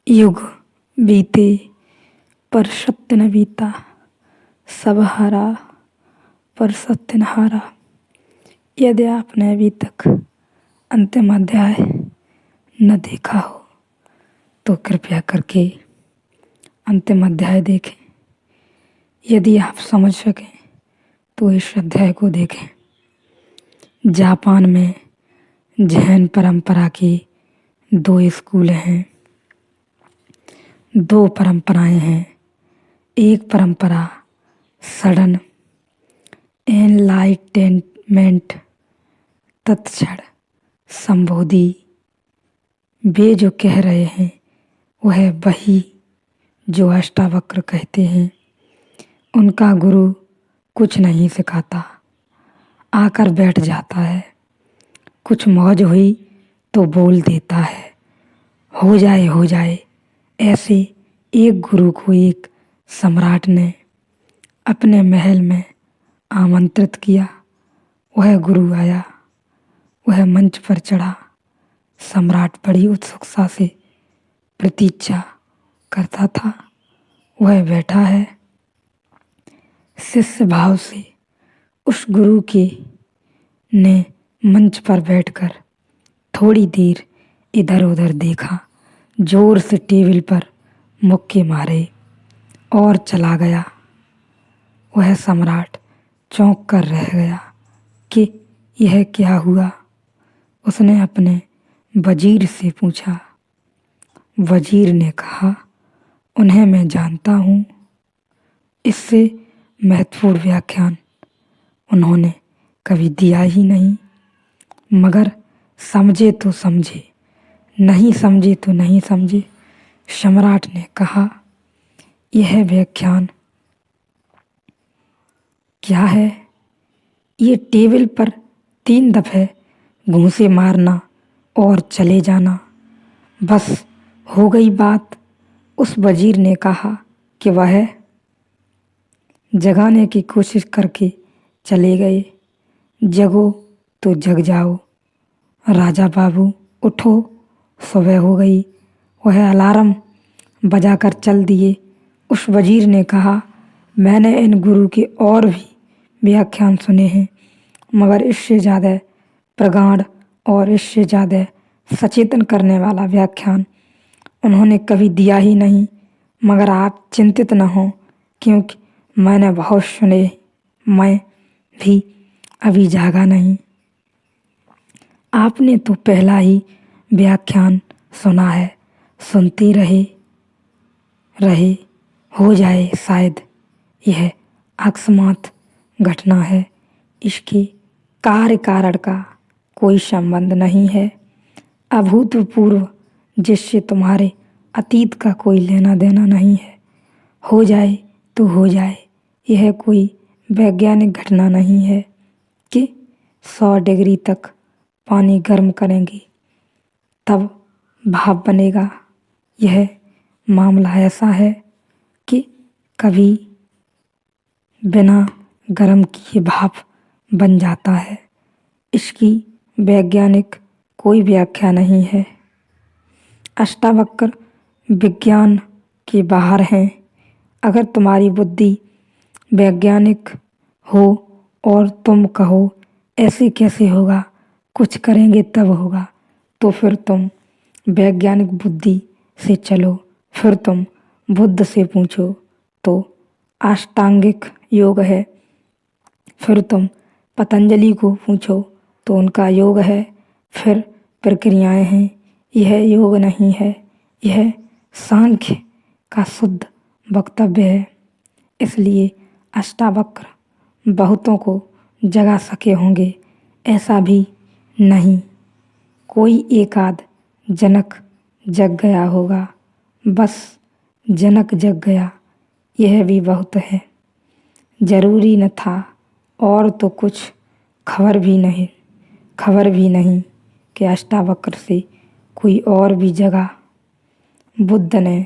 युग बीते पर सत्य न बीता, सब हारा पर सत्य न हारा। यदि आपने अभी तक अंतिम अध्याय न देखा हो तो कृपया करके अंतिम अध्याय देखें। यदि आप समझ सकें तो इस अध्याय को देखें। जापान में जैन परंपरा के 2 स्कूल हैं, 2 परंपराएं हैं। एक परंपरा सडन एनलाइटेनमेंट तत्क्षण संबोधि। वे जो कह रहे हैं वह वही जो अष्टावक्र कहते हैं। उनका गुरु कुछ नहीं सिखाता, आकर बैठ जाता है, कुछ मौज हुई तो बोल देता है, हो जाए हो जाए। ऐसे एक गुरु को एक सम्राट ने अपने महल में आमंत्रित किया। वह गुरु आया, वह मंच पर चढ़ा। सम्राट बड़ी उत्सुकता से प्रतीक्षा करता था। वह बैठा है। शिष्य भाव से उस गुरु के ने मंच पर बैठकर थोड़ी देर इधर उधर देखा, जोर से टेबल पर मुक्के मारे और चला गया। वह सम्राट चौंक कर रह गया कि यह क्या हुआ। उसने अपने वजीर से पूछा। वजीर ने कहा, उन्हें मैं जानता हूँ। इससे महत्वपूर्ण व्याख्यान उन्होंने कभी दिया ही नहीं, मगर समझे तो समझे, नहीं समझे तो नहीं समझे। सम्राट ने कहा, यह व्याख्यान क्या है? ये टेबल पर 3 दफे घूंसे मारना और चले जाना, बस हो गई बात। उस वजीर ने कहा कि वह जगाने की कोशिश करके चले गए। जगो तो जग जाओ राजा बाबू, उठो, सुबह हो गई। वह अलार्म बजाकर चल दिए। उस वजीर ने कहा, मैंने इन गुरु के और भी व्याख्यान सुने हैं, मगर इससे ज़्यादा प्रगाढ़ और इससे ज़्यादा सचेतन करने वाला व्याख्यान उन्होंने कभी दिया ही नहीं। मगर आप चिंतित न हो, क्योंकि मैंने बहुत सुने, मैं भी अभी जागा नहीं। आपने तो पहला ही व्याख्यान सुना है, सुनते रहे रहे हो जाए। शायद यह अकस्मात घटना है, इसके कार्य कारण का कोई संबंध नहीं है, अभूतपूर्व, जिससे तुम्हारे अतीत का कोई लेना देना नहीं है। हो जाए तो हो जाए। यह कोई वैज्ञानिक घटना नहीं है कि 100 डिग्री तक पानी गर्म करेंगे तब भाप बनेगा। यह मामला ऐसा है कि कभी बिना गर्म किए भाप बन जाता है। इसकी वैज्ञानिक कोई व्याख्या नहीं है। अष्टावक्र विज्ञान के बाहर हैं। अगर तुम्हारी बुद्धि वैज्ञानिक हो और तुम कहो ऐसे कैसे होगा, कुछ करेंगे तब होगा, तो फिर तुम वैज्ञानिक बुद्धि से चलो। फिर तुम बुद्ध से पूछो तो अष्टांगिक योग है। फिर तुम पतंजलि को पूछो तो उनका योग है। फिर प्रक्रियाएं हैं। यह योग नहीं है, यह सांख्य का शुद्ध वक्तव्य है। इसलिए अष्टावक्र बहुतों को जगा सके होंगे, ऐसा भी नहीं। कोई एक आध जनक जग गया होगा, बस जनक जग गया, यह भी बहुत है। जरूरी न था और तो कुछ खबर भी नहीं कि अष्टावक्र से कोई और भी जगा। बुद्ध ने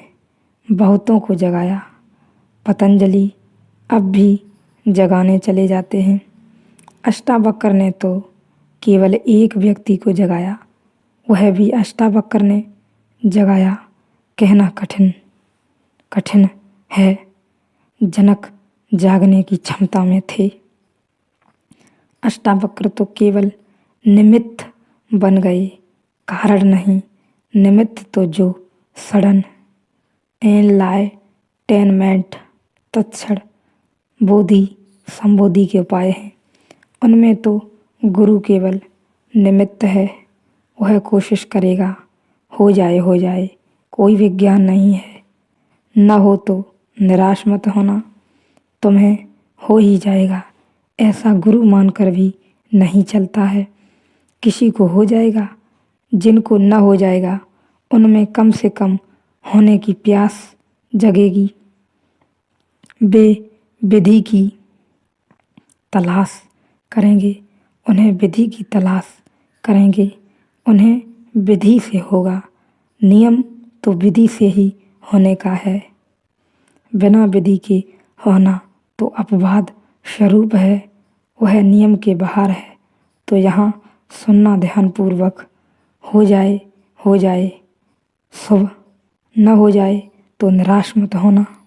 बहुतों को जगाया, पतंजलि अब भी जगाने चले जाते हैं। अष्टावक्र ने तो केवल एक व्यक्ति को जगाया, वह भी अष्टावक्र ने जगाया। कहना कठिन कठिन है। जनक जागने की क्षमता में थे। अष्टावक्र तो केवल निमित्त बन गए, कारण नहीं। निमित्त तो जो सडन एनलाइटेनमेंट तत्क्षण बोधि संबोधि के उपाय हैं, उनमें तो गुरु केवल निमित्त है। वह कोशिश करेगा, हो जाए, कोई विज्ञान नहीं है। न हो तो निराश मत होना, तुम्हें हो ही जाएगा। ऐसा गुरु मानकर भी नहीं चलता है। किसी को हो जाएगा, जिनको न हो जाएगा उनमें कम से कम होने की प्यास जगेगी। वे विधि की तलाश करेंगे, उन्हें विधि की तलाश करेंगे, उन्हें विधि से होगा। नियम तो विधि से ही होने का है। बिना विधि के होना तो अपवाद स्वरूप है, वह नियम के बाहर है। तो यहाँ सुनना ध्यानपूर्वक। हो जाए, शुभ। न हो जाए तो निराश मत होना।